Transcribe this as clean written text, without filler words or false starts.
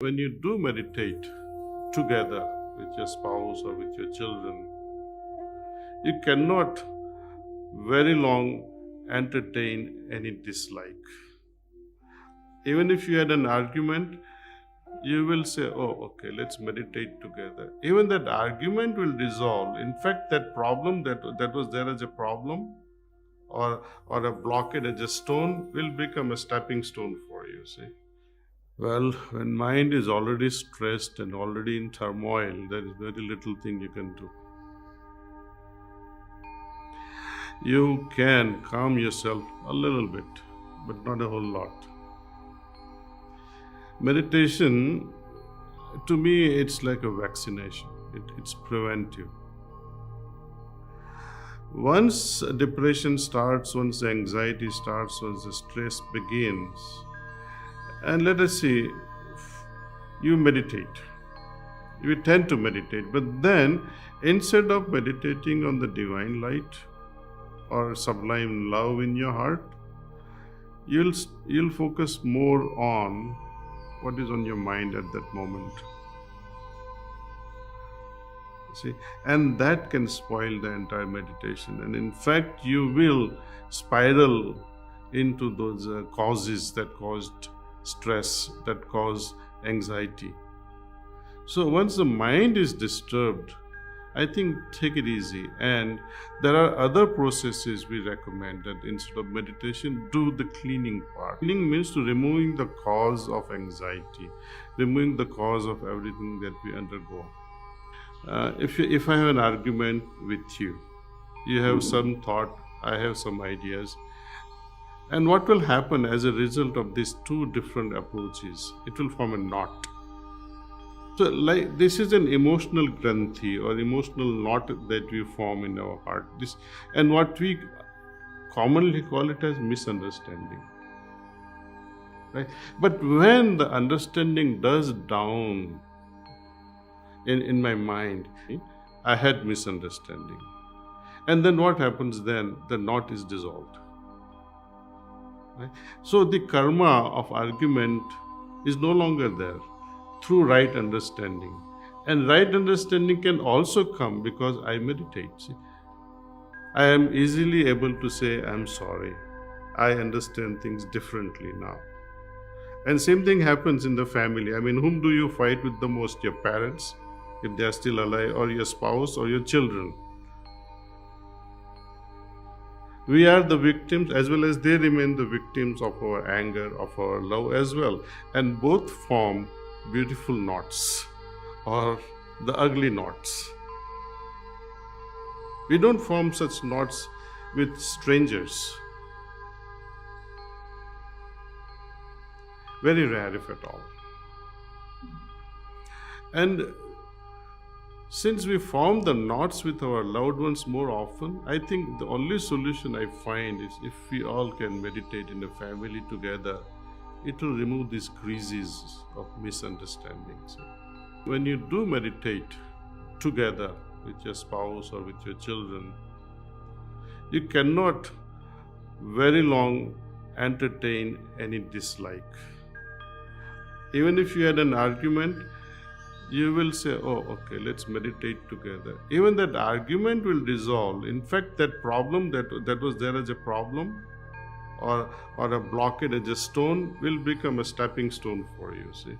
When you do meditate together with your spouse or with your children, you cannot very long entertain any dislike. Even if you had an argument, you will say, oh, okay, let's meditate together. Even that argument will dissolve. In fact, that problem that was there as a problem or a blockade as a stone will become a stepping stone for you, see. Well, when mind is already stressed and already in turmoil, there is very little thing you can do. You can calm yourself a little bit, but not a whole lot. Meditation, to me, it's like a vaccination. It's preventive. Once depression starts, once anxiety starts, once the stress begins, and let us see, you meditate. You tend to meditate, but then instead of meditating on the divine light or sublime love in your heart, you'll focus more on what is on your mind at that moment. See, and that can spoil the entire meditation. And in fact, you will spiral into those causes that caused stress, that cause anxiety. So once the mind is disturbed, I think take it easy. And there are other processes we recommend that instead of meditation, do the cleaning part. Cleaning means to removing the cause of anxiety, removing the cause of everything that we undergo. If I have an argument with you, you have some thought, I have some ideas. And what will happen as a result of these two different approaches? It will form a knot. So like this is an emotional granthi or emotional knot that we form in our heart. And what we commonly call it as misunderstanding. Right? But when the understanding does down in my mind, I had misunderstanding. And then what happens then? The knot is dissolved. Right? So the karma of argument is no longer there through right understanding. And right understanding can also come because I meditate. See? I am easily able to say, I'm sorry. I understand things differently now. And same thing happens in the family. I mean, whom do you fight with the most? Your parents, if they are still alive, or your spouse, or your children. We are the victims as well as they remain the victims of our anger, of our love as well. And both form beautiful knots or the ugly knots. We don't form such knots with strangers. Very rare, if at all. And since we form the knots with our loved ones more often, I think the only solution I find is if we all can meditate in a family together, it will remove these creases of misunderstandings. When you do meditate together with your spouse or with your children, you cannot very long entertain any dislike. Even if you had an argument, you will say, oh, okay, let's meditate together. Even that argument will dissolve. In fact, that problem that was there as a problem or a blockade as a stone will become a stepping stone for you, see.